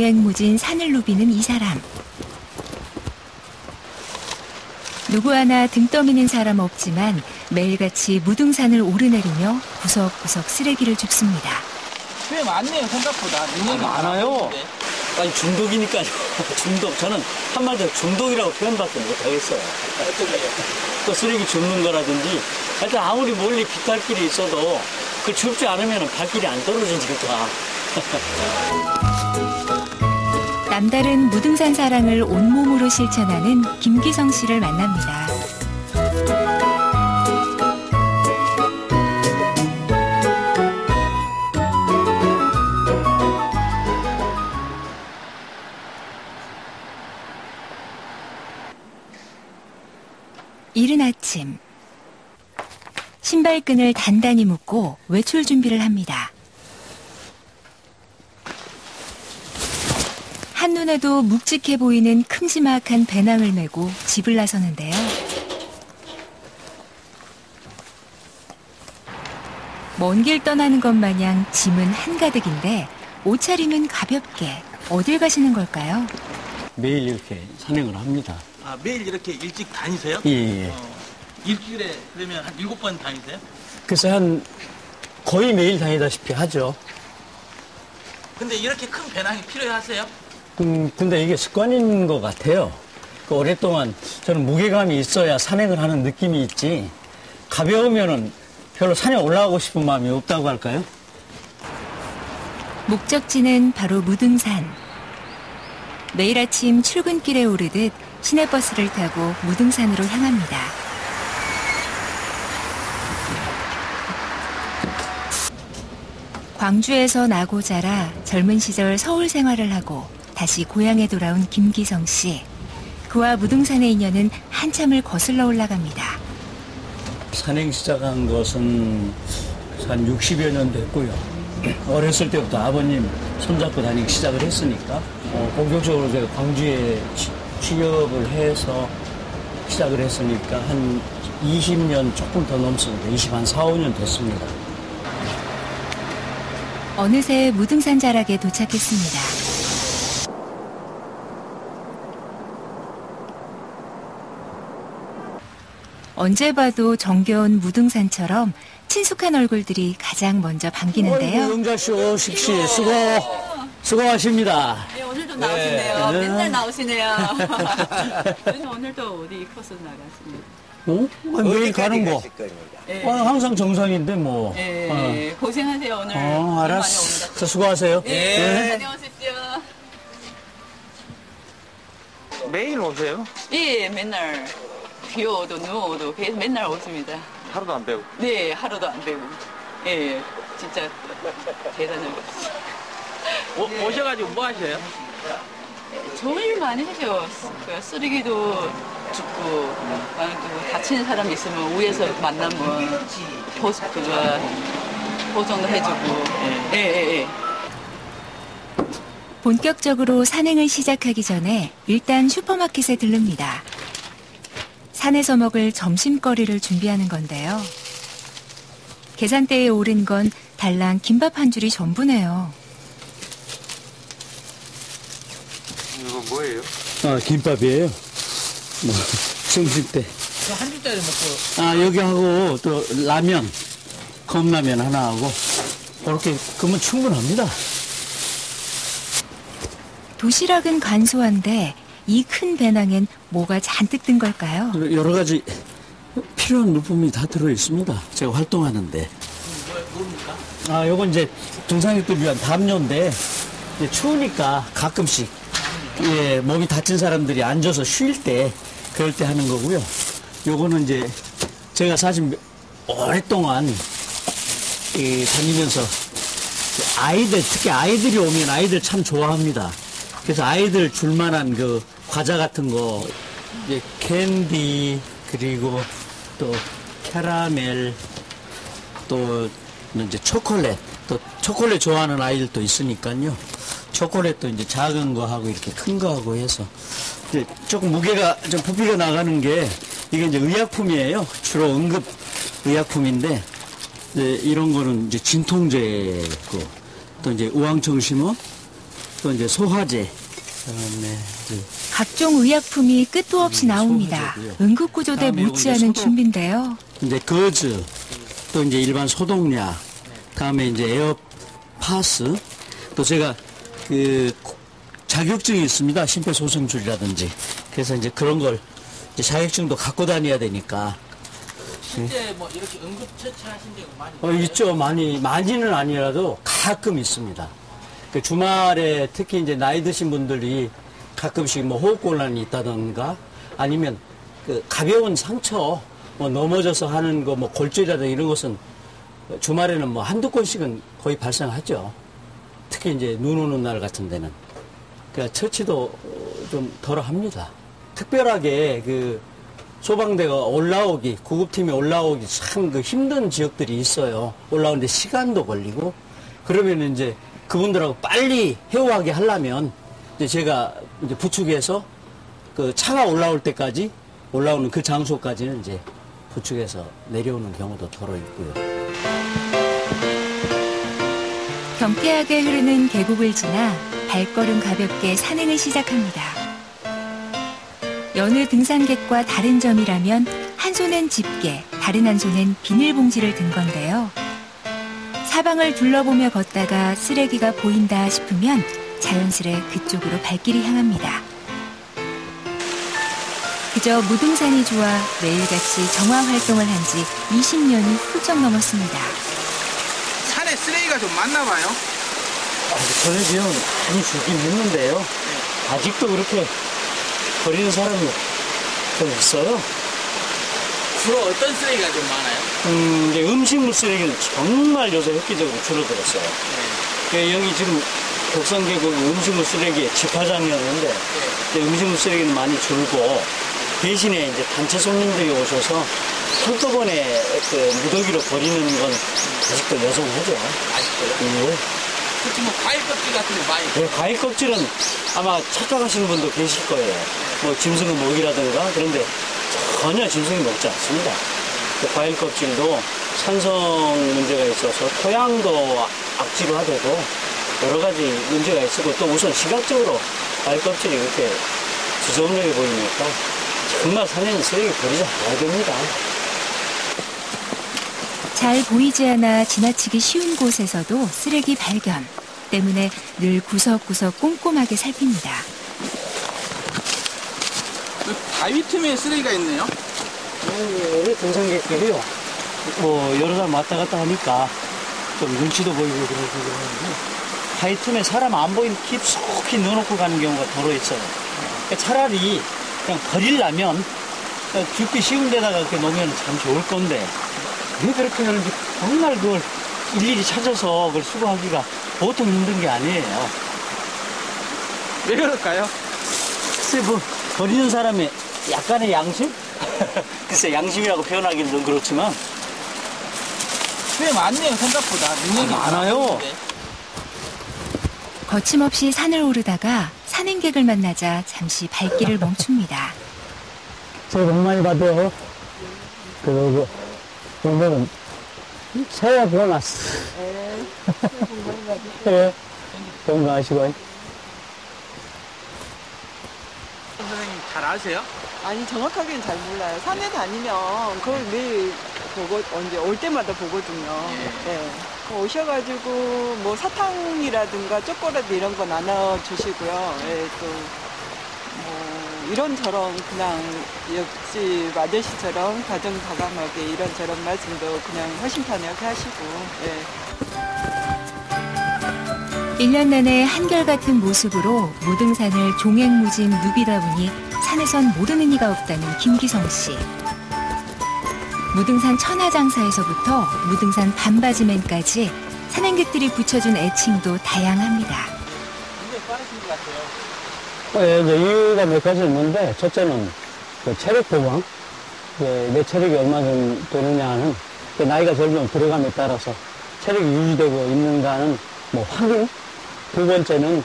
무진 산을 누비는 이 사람. 누구 하나 등 떠미는 사람 없지만 매일같이 무등산을 오르내리며 구석구석 쓰레기를 줍습니다. 꽤 많네요, 생각보다. 많아요. 아니, 중독이니까요. 중독. 저는 한마디로 중독이라고 표현밖에 못하겠어요. 또 쓰레기 줍는 거라든지. 하여튼 아무리 멀리 빗갈길이 있어도 그 줍지 않으면 발길이 안 떨어지니까. 남다른 무등산 사랑을 온몸으로 실천하는 김기성 씨를 만납니다. 이른 아침, 신발끈을 단단히 묶고 외출 준비를 합니다. 한눈에도 묵직해 보이는 큼지막한 배낭을 메고 집을 나서는데요. 먼 길 떠나는 것 마냥 짐은 한가득인데 옷차림은 가볍게. 어딜 가시는 걸까요? 매일 이렇게 산행을 합니다. 아, 매일 이렇게 일찍 다니세요? 예. 일주일에 그러면 한 7번 다니세요? 그래서 거의 매일 다니다시피 하죠. 근데 이렇게 큰 배낭이 필요하세요? 근데 이게 습관인 것 같아요. 오랫동안 저는 무게감이 있어야 산행을 하는 느낌이 있지, 가벼우면은 별로 산에 올라가고 싶은 마음이 없다고 할까요? 목적지는 바로 무등산. 매일 아침 출근길에 오르듯 시내버스를 타고 무등산으로 향합니다. 광주에서 나고 자라 젊은 시절 서울 생활을 하고 다시 고향에 돌아온 김기성 씨. 그와 무등산의 인연은 한참을 거슬러 올라갑니다. 산행 시작한 것은 한 60여 년 됐고요. 어렸을 때부터 아버님 손잡고 다니기 시작을 했으니까 본격적으로 제가 광주에 취업을 해서 시작을 했으니까 한 20년 조금 더 넘습니다. 24, 5년 됐습니다. 어느새 무등산 자락에 도착했습니다. 언제 봐도 정겨운 무등산처럼 친숙한 얼굴들이 가장 먼저 반기는데요. 영자씨, 오십시. 수고하십니다. 네, 오늘도 나오시네요. 맨날 나오시네요. 그래서 오늘도 어디 코스 나가십니까? 매일 가는 거. 네. 항상 정상인데 뭐. 네, 고생하세요 오늘. 알았어. 자, 수고하세요. 네. 다녀오십시오. 매일 오세요? 예, 맨날 비 오도 눈 오도 계속 맨날 오십니다. 하루도 안 빼고? 네, 하루도 안 빼고. 예, 진짜 대단한 거. 오셔가지고 뭐 하셔요? 좋은 일 많이 하죠. 그 쓰레기도 줍고, 또 다치는 사람 있으면 위에서 만나면 보정도 해주고. 예. 본격적으로 산행을 시작하기 전에 일단 슈퍼마켓에 들릅니다. 산에서 먹을 점심거리를 준비하는 건데요. 계산대에 오른 건 달랑 김밥 한 줄이 전부네요. 이거 뭐예요? 김밥이에요. 점심 때. 한 줄짜리 먹고. 여기 하고 또 라면, 컵라면 하나 하고 그렇게 그러면 충분합니다. 도시락은 간소한데 이 큰 배낭엔 뭐가 잔뜩 든 걸까요? 여러 가지 필요한 물품이 다 들어 있습니다. 제가 활동하는데. 뭡니까? 요건 이제 등산객들 위한 담요인데 추우니까 가끔씩 몸이 다친 사람들이 앉아서 쉴 때 그럴 때 하는 거고요. 요거는 이제 제가 사실 오랫동안 다니면서 아이들, 특히 아이들이 오면 아이들 참 좋아합니다. 그래서 아이들 줄만한 그 과자 같은 거, 이제 캔디, 그리고 또 캐러멜, 또 이제 초콜릿, 또 초콜릿 좋아하는 아이들도 있으니까요. 초콜릿도 이제 작은 거 하고 이렇게 큰 거 하고 해서 이제 조금 무게가 좀 부피가 나가는 게 이게 이제 의약품이에요. 주로 응급 의약품인데 이제 이런 거는 이제 진통제고 또 이제 우황청심원, 또 이제 소화제, 그다음에 이제 각종 의약품이 끝도 없이 나옵니다. 소화제고요. 응급구조대 그다음에 못지않은 요건 이제 준비인데요. 이제 거즈, 또 이제 일반 소독약, 다음에 이제 에어파스, 또 제가 그 자격증이 있습니다. 심폐소생술이라든지. 그래서 이제 그런 걸 이제 자격증도 갖고 다녀야 되니까. 실제 뭐 이렇게 응급처치하신 적은 많이 있죠. 많이는 아니라도 가끔 있습니다. 그 주말에 특히 이제 나이 드신 분들이 가끔씩 뭐 호흡곤란이 있다던가 아니면 그 가벼운 상처, 뭐 넘어져서 하는 거 뭐 골절이라든가 이런 것은 주말에는 뭐 한두 건씩은 거의 발생하죠. 특히 이제 눈 오는 날 같은 데는. 그러니까 처치도 좀 덜 합니다. 특별하게 그 소방대가 올라오기, 구급팀이 올라오기 참 그 힘든 지역들이 있어요. 올라오는데 시간도 걸리고. 그러면 이제 그분들하고 빨리 해오하게 하려면 이제 제가 이제 부축해서 그 차가 올라올 때까지 올라오는 그 장소까지는 이제 부축해서 내려오는 경우도 더러 있고요. 경쾌하게 흐르는 계곡을 지나 발걸음 가볍게 산행을 시작합니다. 여느 등산객과 다른 점이라면 한 손엔 집게, 다른 한 손엔 비닐봉지를 든 건데요. 사방을 둘러보며 걷다가 쓰레기가 보인다 싶으면 자연스레 그쪽으로 발길이 향합니다. 그저 무등산이 좋아 매일같이 정화 활동을 한 지 20년이 훌쩍 넘었습니다. 산에 쓰레기가 좀 많나 봐요. 저는 지금 많이 줄긴 했는데요. 아직도 그렇게 버리는 사람이 좀 있어요. 주로 어떤 쓰레기가 좀 많아요? 이제 음식물 쓰레기는 정말 요새 획기적으로 줄어들었어요. 여기 지금 독산계곡 음식물 쓰레기의 집화장이었는데 이제 음식물 쓰레기는 많이 줄고 대신에 이제 단체 손님들이 오셔서 한꺼번에 그 무더기로 버리는 건 아직도 여전하죠. 아직도요? 예. 특히 뭐 과일 껍질 같은 거 많이. 네, 과일 껍질은 아마 착각하시는 분도 계실 거예요. 뭐 짐승은 먹이라든가 그런데 전혀 짐승이 먹지 않습니다. 그 과일 껍질도 산성 문제가 있어서 토양도 악질화되고 여러 가지 문제가 있었고 또 우선 시각적으로 과일 껍질이 그렇게 지저분하게 보이니까 정말 산에는 쓰레기 버리지 않아야 됩니다. 잘 보이지 않아 지나치기 쉬운 곳에서도 쓰레기 발견 때문에 늘 구석구석 꼼꼼하게 살핍니다. 바위 틈에 쓰레기가 있네요. 우리 등산객들이요. 뭐 여러 사람 왔다 갔다 하니까 좀 눈치도 보이고 그러고 하는데 바위 틈에 사람 안 보이는 깊숙이 넣어놓고 가는 경우가 더러 있어요. 그러니까 차라리 그냥 버리려면 죽기 쉬운 데다가 이렇게 놓으면 참 좋을 건데 왜 그렇게 하는지 정말 그걸 일일이 찾아서 그걸 수거하기가 보통 힘든 게 아니에요. 왜 그럴까요? 글쎄 뭐 버리는 사람의 약간의 양심? 글쎄 양심이라고 표현하기는 좀 그렇지만 꽤 많네요 생각보다. 능력이 많아요. 많은데. 거침없이 산을 오르다가 산행객을 만나자 잠시 발길을 멈춥니다. 새해 복 많이 받아요. 그러고 오늘은 새해 보너스. 네, 새해 복 많이 받으세요. 네, 건강하시고. 선생님 잘 아세요? 아니, 정확하게는 잘 몰라요. 산에 다니면 그걸 매일 보고, 언제 올 때마다 보거든요. 예. 네. 오셔가지고, 뭐, 사탕이라든가 초콜릿 이런 거 나눠주시고요. 예, 또, 뭐, 이런저런 그냥 역시 아저씨처럼 가정다감하게 이런저런 말씀도 그냥 허심탄회하게 하시고, 예. 1년 내내 한결같은 모습으로 무등산을 종횡무진 누비다 보니 산에선 모르는 이가 없다는 김기성 씨. 무등산 천하장사에서부터 무등산 반바지맨까지 산행객들이 붙여준 애칭도 다양합니다. 굉장히 빠르신 것 같아요. 이제 이유가 몇 가지 있는데, 첫째는 그 체력 보강. 내 체력이 얼마 정도 되느냐는 그 나이가 젊으면 들어감에 따라서 체력이 유지되고 있는가는 뭐 확인. 두 번째는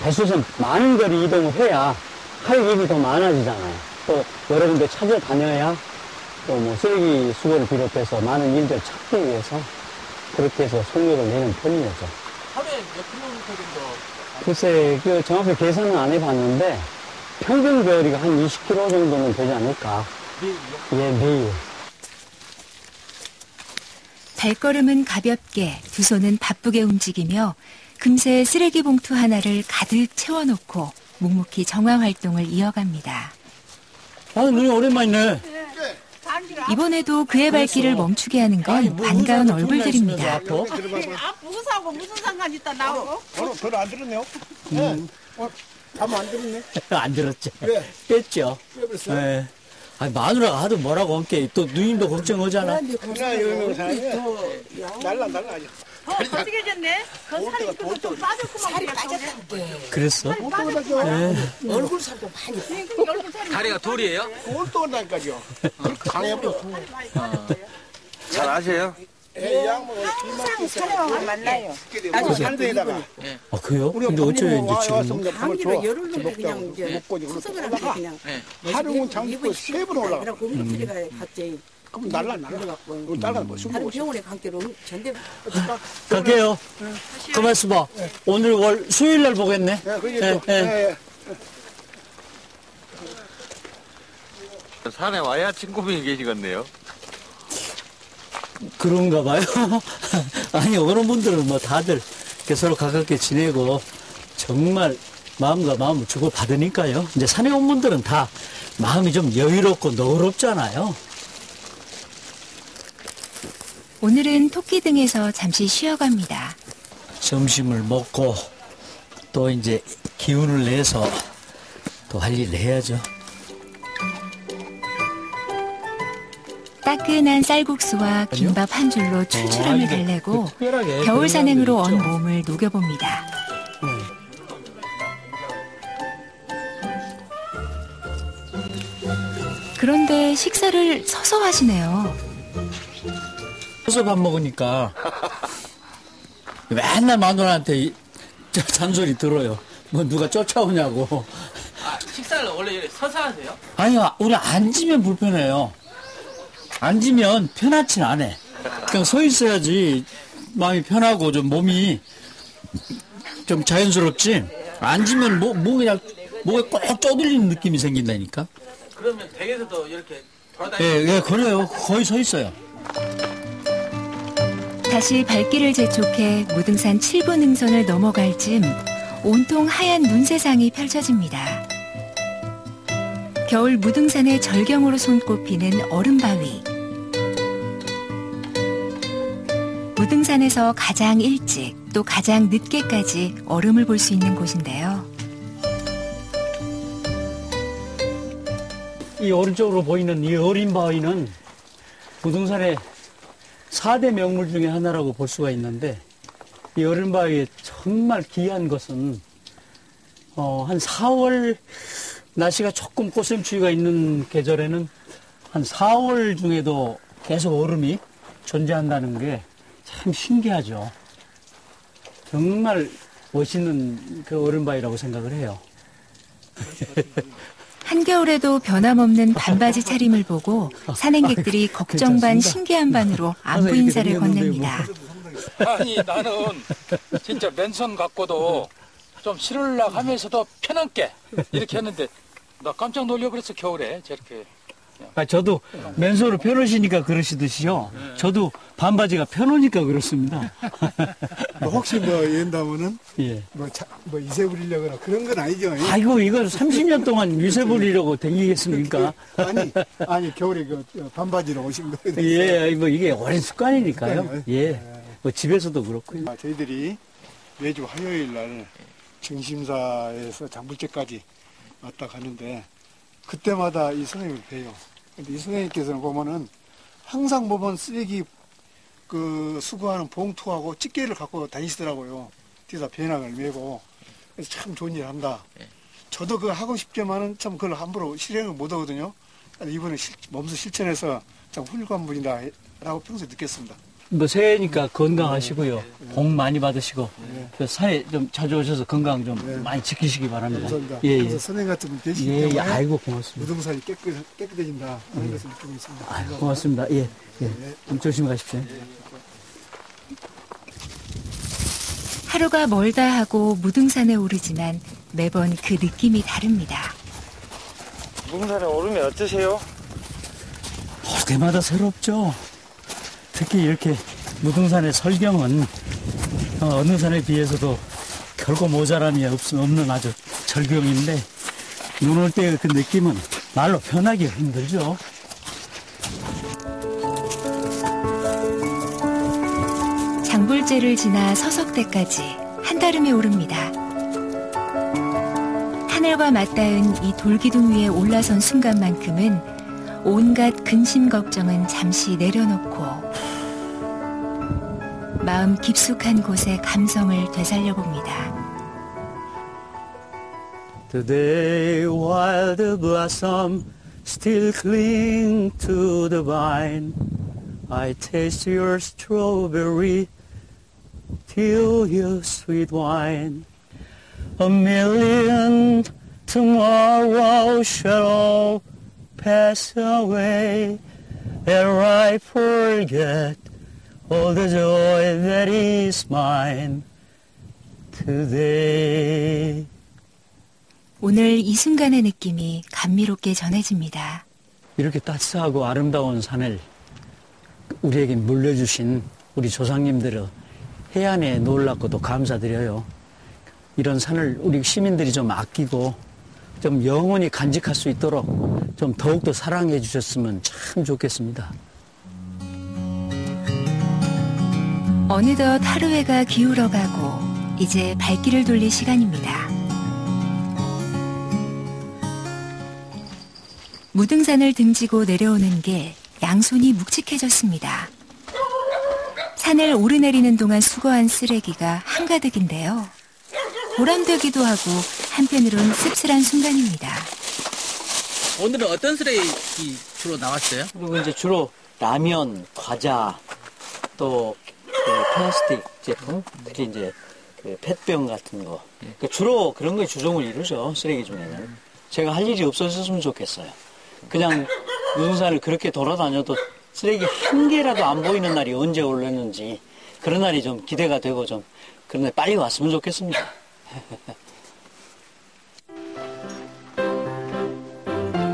대수선 많은 거리 이동을 해야 할 일이 더 많아지잖아요. 또 여러 군데 찾아다녀야 또 뭐 쓰레기 수거를 비롯해서 많은 일들 찾기 위해서 그렇게 해서 속력을 내는 편이죠. 하루에 몇 킬로미터 정도 글쎄, 그 정확히 계산은 안 해봤는데, 평균 배열이가 한 20kg 정도는 되지 않을까. 예, 매일. 발걸음은 가볍게, 두 손은 바쁘게 움직이며 금세 쓰레기 봉투 하나를 가득 채워놓고 묵묵히 정화 활동을 이어갑니다. 아, 눈이 오랜만이네. 이번에도 그의 발길을 멈추게 하는 건 반가운 얼굴들입니다. 무슨 사고 무슨 상관 있다 나오고? 별로 안 들었네요. 가면 안 들었네. 안 들었죠. 왜? 뺐죠. 왜 그랬어요? 네. 아니, 마누라가 하도 뭐라고 함께, 또 누님도 걱정하잖아. 그냥 이러면 사람이 날라 아주. 어떻게 됐네? 그 살이 그거 좀 빠졌구만. 살이 빠졌다고. 그랬어? 네. 얼굴 살도 많이. 다리가 돌이에요? 올또 온다니까요. 강해버려. 잘 아세요? 이 양반은 항상 촬영을 만나요. 아주 산대에다가. 아, 그래요? 근데 어쩌요, 이제 지금. 감기로 열흘 넘게 그냥 이제 먹고 수습을 하고 그냥 하루는 장고 3번 올라가. 그래갖고 미리가 갔지. 그럼 날라. 날라 뭐 숨 다른 먹고. 병원에 간기로 전대 갈게요. 가만있어 봐. 오늘 수요일 날 보겠네. 예, 그게 예, 또. 예. 산에 와야 친구분이 계시겠네요. 그런가 봐요. 아니, 어른분들은 뭐 다들 이렇게 서로 가깝게 지내고 정말 마음과 마음을 주고 받으니까요. 이제 산에 온 분들은 다 마음이 좀 여유롭고 너그럽잖아요. 오늘은 토끼 등에서 잠시 쉬어갑니다. 점심을 먹고 또 이제 기운을 내서 또 할 일을 해야죠. 따끈한 쌀국수와 김밥 한 줄로 출출함을 달래고 겨울 산행으로 언 몸을 녹여봅니다. 그런데 식사를 서서 하시네요. 서서 밥 먹으니까 맨날 마누라한테 잔소리 들어요. 뭐 누가 쫓아오냐고. 아, 식사를 원래 이렇게 서서 하세요? 아니요, 우리 앉으면 불편해요. 앉으면 편하진 않아. 그냥 서 있어야지 마음이 편하고 좀 몸이 좀 자연스럽지. 앉으면 뭐 그냥 목에 꼭 쪼들리는 느낌이 생긴다니까. 그러면 댁에서도 이렇게 돌아다니는 예, 그래요. 거의 서 있어요. 다시 발길을 재촉해 무등산 7분 능선을 넘어갈 즈음 온통 하얀 눈세상이 펼쳐집니다. 겨울 무등산의 절경으로 손꼽히는 얼음바위. 무등산에서 가장 일찍 또 가장 늦게까지 얼음을 볼 수 있는 곳인데요. 이 오른쪽으로 보이는 이 어린바위는 무등산의 4대 명물 중에 하나라고 볼 수가 있는데, 이 어린바위의 정말 귀한 것은 한 4월 날씨가 조금 꽃샘추위가 있는 계절에는 한 4월 중에도 계속 얼음이 존재한다는 게 참 신기하죠. 정말 멋있는 그 얼음바위라고 생각을 해요. 한겨울에도 변함없는 반바지 차림을 보고 산행객들이 걱정 반 신기한 반으로 안부 인사를 건넵니다. 아니 나는 진짜 맨손 갖고도 좀 실으려고 하면서도 편안게 이렇게 했는데 나 깜짝 놀려 그랬어. 겨울에 저렇게. 저도 맨손으로 펴놓으시니까 그러시듯이요. 저도 반바지가 펴놓으니까 그렇습니다. 혹시 뭐 yen다면은 예. 뭐 이세 부리려거나 그런 건 아니죠? 아이고, 이거 30년 동안 유세 부리려고 댕기겠습니까? 아니 겨울에 그 반바지로 오신 거예요. 예, 뭐 이게 오랜 습관이니까요. 예. 뭐 집에서도 그렇고요. 저희들이 매주 화요일 날 정심사에서 장불제까지 왔다 가는데 그때마다 이 선생님을 봬요. 근데 이 선생님께서는 보면은 항상 보면 쓰레기 그 수거하는 봉투하고 집게를 갖고 다니시더라고요. 뒤에다 배낭을 메고. 그래서 참 좋은 일 한다. 저도 그거 하고 싶지만은 참 그걸 함부로 실행을 못 하거든요. 이번에 몸소 실천해서 참 훌륭한 분이다 라고 평소에 느꼈습니다. 뭐 새해니까 건강하시고요. 복 많이 받으시고 그 산에 좀 자주 오셔서 건강 좀 많이 지키시기 바랍니다. 감사합니다. 예, 그래서 예. 선생님 같은 분 계시기 예, 때문에 예, 아이고 고맙습니다. 무등산이 깨끗해진다 하는 것을 느끼고 있습니다. 아이고 고맙습니다. 예, 예. 좀 조심히 가십시오. 하루가 멀다 하고 무등산에 오르지만 매번 그 느낌이 다릅니다. 무등산에 오르면 어떠세요? 올 때마다 새롭죠. 특히 이렇게 무등산의 설경은 어느 산에 비해서도 결코 모자람이 없는 아주 절경인데 눈 올 때 그 느낌은 말로 표현하기 힘들죠. 장불제를 지나 서석대까지 한달음에 오릅니다. 하늘과 맞닿은 이 돌기둥 위에 올라선 순간만큼은 온갖 근심 걱정은 잠시 내려놓고 마음 깊숙한 곳에 감성을 되살려봅니다. Today while the blossom still cling to the vine, I taste your strawberry till your sweet wine. A million tomorrows shall all pass away, ere I forget all the joy that is mine today. 오늘 이 순간의 느낌이 감미롭게 전해집니다. 이렇게 따스하고 아름다운 산을 우리에게 물려주신 우리 조상님들의 해안에 놀랍고도 감사드려요. 이런 산을 우리 시민들이 좀 아끼고 좀 영원히 간직할 수 있도록 좀 더욱더 사랑해 주셨으면 참 좋겠습니다. 어느덧 하루해가 기울어가고 이제 발길을 돌릴 시간입니다. 무등산을 등지고 내려오는 길, 양손이 묵직해졌습니다. 산을 오르내리는 동안 수거한 쓰레기가 한가득인데요. 보람되기도 하고 한편으로는 씁쓸한 순간입니다. 오늘은 어떤 쓰레기 주로 나왔어요? 그리고 이제 주로 라면, 과자, 또 플라스틱 제품, 특히 이제 펫병 같은 거. 그러니까 주로 그런 거에 주종을 이루죠, 쓰레기 중에는. 제가 할 일이 없어졌으면 좋겠어요. 그냥 무등산을 그렇게 돌아다녀도 쓰레기 한 개라도 안 보이는 날이 언제 올렸는지 그런 날이 좀 기대가 되고 좀 그런 날 빨리 왔으면 좋겠습니다.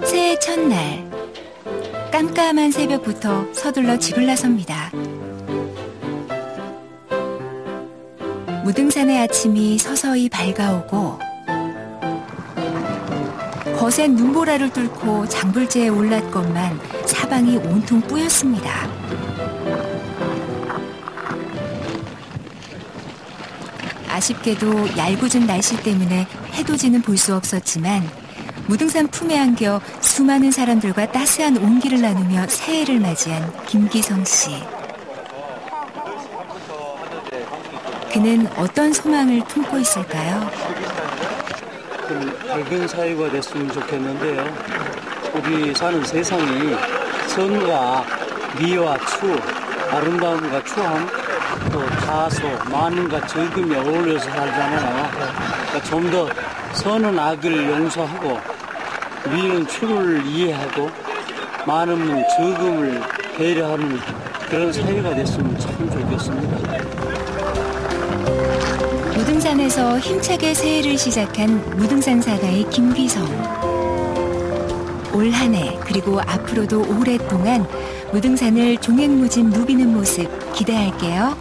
새해 첫날 깜깜한 새벽부터 서둘러 집을 나섭니다. 무등산의 아침이 서서히 밝아오고 거센 눈보라를 뚫고 장불제에 올랐건만 사방이 온통 뿌였습니다. 아쉽게도 얄궂은 날씨 때문에 해돋이는 볼 수 없었지만 무등산 품에 안겨 수많은 사람들과 따스한 온기를 나누며 새해를 맞이한 김기성 씨. 그는 어떤 소망을 품고 있을까요? 좀 밝은 사회가 됐으면 좋겠는데요. 우리 사는 세상이 선과 미와 추, 아름다움과 추함, 또 다소, 많음과 적음이 어울려서 살잖아요. 그러니까 좀 더 선은 악을 용서하고 미는 추를 이해하고 많음은 적음을 배려하는 그런 사회가 됐으면 참 좋겠습니다. 무등산에서 힘차게 새해를 시작한 무등산 사나이 김기성. 올 한 해 그리고 앞으로도 오랫동안 무등산을 종횡무진 누비는 모습 기대할게요.